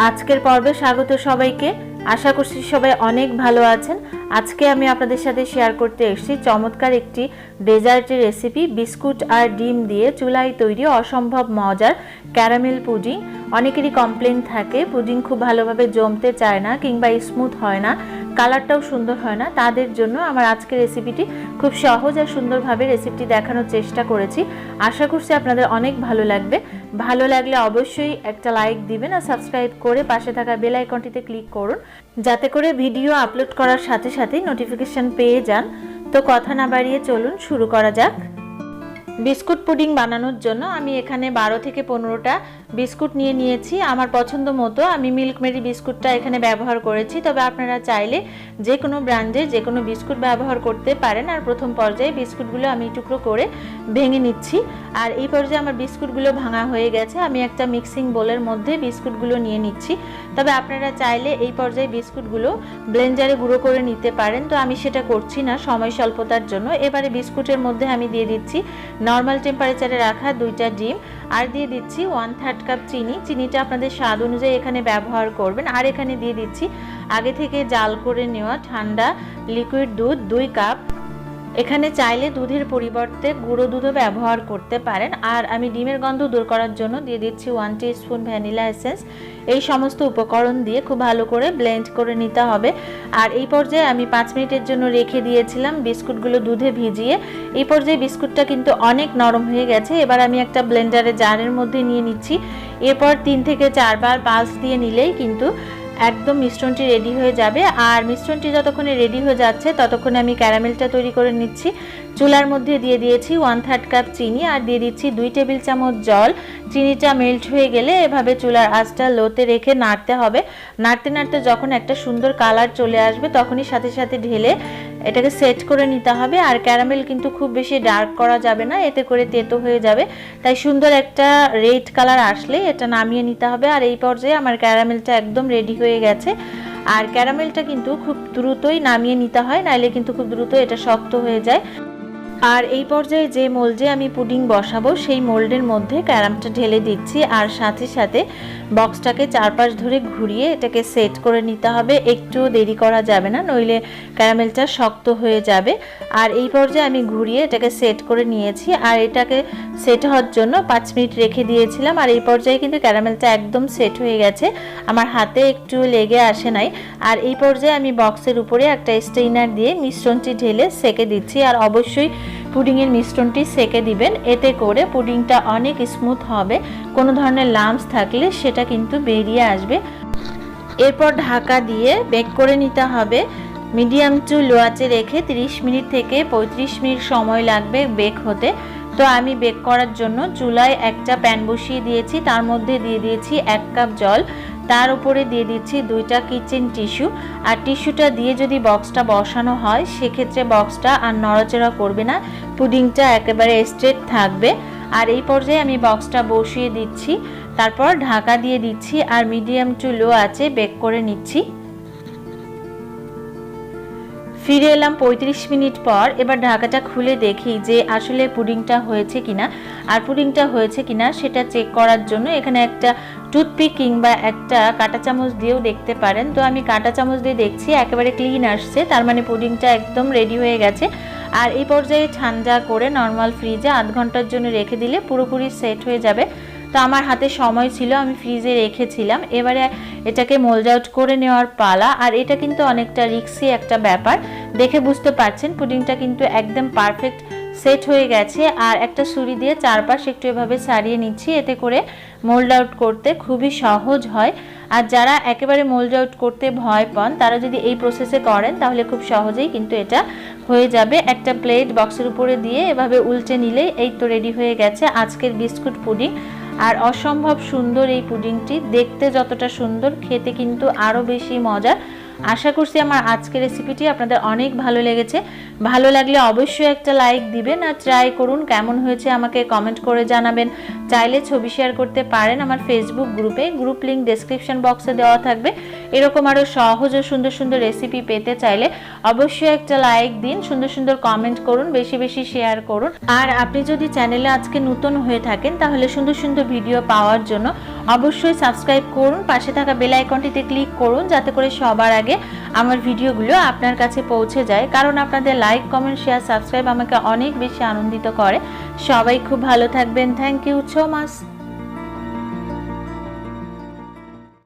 আজকের পর্বে স্বাগত সবাইকে। আশা করছি সবাই অনেক ভালো আছেন। আজকে আমি আপনাদের সাথে শেয়ার করতে এসেছি চমৎকার একটি ডেজার্টের রেসিপি, বিস্কুট আর ডিম দিয়ে চুলায় তৈরি অসম্ভব মজার ক্যারামেল পুডিং। অনেকেরই কমপ্লেন থাকে পুডিং খুব ভালোভাবে জমতে চায় না কিংবা স্মুথ হয় না, কালারটাও সুন্দর হয় না। তাদের জন্য আমার আজকের রেসিপিটি খুব সহজ আর সুন্দরভাবে রেসিপিটি দেখানোর চেষ্টা করেছি। আশা করছি আপনাদের অনেক ভালো লাগবে। ভালো লাগলে অবশ্যই একটা লাইক দিবেন আর সাবস্ক্রাইব করে পাশে থাকা বেল আইকনটিতে ক্লিক করুন, যাতে করে ভিডিও আপলোড করার সাথে সাথেই নোটিফিকেশন পেয়ে যান। তো কথা না বাড়িয়ে চলুন শুরু করা যাক। বিস্কুট পুডিং বানানোর জন্য আমি এখানে 12 থেকে 15টা বিস্কুট নিয়ে নিয়েছি। আমার পছন্দ মতো আমি মিল্ক মেরি বিস্কুটটা এখানে ব্যবহার করেছি, তবে আপনারা চাইলে যে কোনো ব্র্যান্ডের যে কোনো বিস্কুট ব্যবহার করতে পারেন। আর প্রথম পর্যায়ে বিস্কুটগুলো আমি টুকরো করে ভেঙে নিচ্ছি। আর এই পর্যায়ে আমার বিস্কুটগুলো ভাঙা হয়ে গেছে। আমি একটা মিক্সিং বোলের মধ্যে বিস্কুটগুলো নিয়ে নিচ্ছি, তবে আপনারা চাইলে এই পর্যায়ে বিস্কুটগুলো ব্লেন্ডারে গুঁড়ো করে নিতে পারেন। তো আমি সেটা করছি না সময় স্বল্পতার জন্য। এবারে বিস্কুটের মধ্যে আমি দিয়ে দিচ্ছি নর্মাল টেম্পারেচারে রাখা 2টা ডিম, আর দিয়ে দিচ্ছি 1/3 কাপ চিনি। চিনিটা আপনাদের স্বাদ অনুযায়ী এখানে ব্যবহার করবেন। আর এখানে দিয়ে দিচ্ছি আগে থেকে জাল করে নেওয়া ঠান্ডা লিকুইড দুধ 2 কাপ। এখানে চাইলে দুধের পরিবর্তে গুঁড়ো দুধও ব্যবহার করতে পারেন। আর আমি ডিমের গন্ধ দূর করার জন্য দিয়ে দিচ্ছি 1 টিস্পুন ভ্যানিলা এসেন্স। এই সমস্ত উপকরণ দিয়ে খুব ভালো করে ব্লেন্ড করে নিতে হবে। আর এই পর্যায়ে আমি 5 মিনিটের জন্য রেখে দিয়েছিলাম বিস্কুটগুলো দুধে ভিজিয়ে। এই পর্যায়ে বিস্কুটটা কিন্তু অনেক নরম হয়ে গেছে। এবার আমি একটা ব্লেন্ডারে জারের মধ্যে নিয়ে নিচ্ছি। এরপর 3 থেকে 4 বার পালস দিয়ে নিলেই কিন্তু একদম মিশ্রণটি রেডি হয়ে যাবে। আর মিশ্রণটি যতক্ষণে রেডি হয়ে যাচ্ছে ততক্ষণে আমি ক্যারামেলটা তৈরি করে নিচ্ছি। চুলার মধ্যে দিয়ে দিয়েছি 1/3 কাপ চিনি আর দিয়ে দিচ্ছি 2 টেবিল চামচ জল। চিনিটা মেল্ট হয়ে গেলে এভাবে চুলার আঁচটা লোতে রেখে নাড়তে হবে। নাড়তে নাড়তে যখন একটা সুন্দর কালার চলে আসবে তখনই সাথে সাথে ঢেলে এটাকে সেট করে নিতে হবে। আর ক্যারামেল কিন্তু খুব বেশি ডার্ক করা যাবে না, এতে করে তেতো হয়ে যাবে। তাই সুন্দর একটা রেড কালার আসলে এটা নামিয়ে নিতে হবে। আর এই পর্যায়ে আমার ক্যারামেলটা একদম রেডি হয়ে গেছে। আর ক্যারামেলটা কিন্তু খুব দ্রুতই নামিয়ে নিতে হয়, নাইলে কিন্তু খুব দ্রুত এটা শক্ত হয়ে যায়। আর এই পর্যায়ে যে মোল্ডে আমি পুডিং বসাবো সেই মোল্ডের মধ্যে ক্যারামটা ঢেলে দিচ্ছি। আর সাথে সাথে বক্সটাকে চারপাশ ধরে ঘুরিয়ে এটাকে সেট করে নিতে হবে। একটু দেরি করা যাবে না, নইলে ক্যারামেলটা শক্ত হয়ে যাবে। আর এই পর্যায়ে আমি ঘুরিয়ে এটাকে সেট করে নিয়েছি। আর এটাকে সেট হওয়ার জন্য 5 মিনিট রেখে দিয়েছিলাম। আর এই পর্যায়ে কিন্তু ক্যারামেলটা একদম সেট হয়ে গেছে, আমার হাতে একটু লেগে আসে নাই। আর এই পর্যায়ে আমি বক্সের উপরে একটা স্টেইনার দিয়ে মিশ্রণটি ঢেলে সেকে দিচ্ছি। আর অবশ্যই পুডিংয়ের মিশ্রণটি সেকে দিবেন, এতে করে পুডিংটা অনেক স্মুথ হবে। কোনো ধরনের লাম্পস থাকলে সেটা কিন্তু বেরিয়ে আসবে। এরপর ঢাকা দিয়ে বেক করে নিতে হবে। মিডিয়াম টু লো আঁচে রেখে 30 মিনিট থেকে 35 মিনিট সময় লাগবে বেক হতে। তো আমি বেক করার জন্য চুলায় একটা প্যান বসিয়ে দিয়েছি, তার মধ্যে দিয়ে দিয়েছি 1 কাপ জল। তার উপরে দিয়ে দিচ্ছি 2টা কিচেন টিস্যু। আর টিস্যুটা দিয়ে যদি বক্সটা বসানো হয় সেক্ষেত্রে বক্সটা আর নড়াচড়া করবে না, পুডিংটা একেবারে স্ট্রেট থাকবে। আর এই পর্যায়ে আমি বক্সটা বসিয়ে দিচ্ছি, তারপর ঢাকা দিয়ে দিচ্ছি আর মিডিয়াম টু লো আঁচে বেক করে নিচ্ছি। ফিরে এলাম 35 মিনিট পর। এবার ঢাকাটা খুলে দেখি যে আসলে পুডিংটা হয়েছে কিনা। আর পুডিংটা হয়েছে কিনা সেটা চেক করার জন্য এখানে একটা টুথপিক কিংবা একটা কাঁটা চামচ দিয়েও দেখতে পারেন। তো আমি কাঁটা চামচ দিয়ে দেখছি, একেবারে ক্লিন আসছে, তার মানে পুডিংটা একদম রেডি হয়ে গেছে। আর এই পর্যায়ে ঠান্ডা করে নর্মাল ফ্রিজে 8 ঘন্টার জন্য রেখে দিলে পুরোপুরি সেট হয়ে যাবে। তো আমার হাতে সময় ছিল, আমি ফ্রিজে রেখেছিলাম। এবারে এটাকে মোল্ড আউট করে নেওয়ার পালা। আর এটা কিন্তু অনেকটা রিস্কি একটা ব্যাপার, দেখে বুঝতে পারছেন পুডিংটা কিন্তু একদম পারফেক্ট সেট হয়ে গেছে। আর একটা ছুরি দিয়ে চারপাশ একটু এভাবে ছাড়িয়ে নিচ্ছি, এতে করে মোল্ড আউট করতে খুবই সহজ হয়। আর যারা একেবারে মোল্ড আউট করতে ভয় পান তারা যদি এই প্রসেসে করেন তাহলে খুব সহজেই কিন্তু এটা হয়ে যাবে। একটা প্লেট বক্সের উপরে দিয়ে এভাবে উল্টে নিলেই এই তো রেডি হয়ে গেছে আজকের বিস্কুট পুডিং। আর অসম্ভব সুন্দর এই পুডিংটি, দেখতে যতটা সুন্দর খেতে কিন্তু আরও বেশি মজার। আশা করছি আমার আজকের রেসিপিটি আপনাদের অনেক ভালো লেগেছে। ভালো লাগলে অবশ্যই একটা লাইক দিবেন আর ট্রাই করুন, কেমন হয়েছে আমাকে কমেন্ট করে জানাবেন। চাইলে ছবি শেয়ার করতে পারেন আমার ফেসবুক গ্রুপে, গ্রুপ লিংক ডেসক্রিপশন বক্সে দেওয়া থাকবে। এরকম আরও সহজ ও সুন্দর সুন্দর রেসিপি পেতে চাইলে অবশ্যই একটা লাইক দিন, সুন্দর সুন্দর কমেন্ট করুন, বেশি বেশি শেয়ার করুন। আর আপনি যদি চ্যানেলে আজকে নতুন হয়ে থাকেন তাহলে সুন্দর সুন্দর ভিডিও পাওয়ার জন্য অবশ্যই সাবস্ক্রাইব করুন, পাশে থাকা বেল আইকনটিতে ক্লিক করুন যাতে করে সবার আগে আমার ভিডিওগুলো আপনার কাছে পৌঁছে যায়, কারণ আপনাদের লাইক, কমেন্ট, শেয়ার, সাবস্ক্রাইব আমাকে অনেক বেশি আনন্দিত করে। সবাই খুব ভালো থাকবেন। Thank you so much.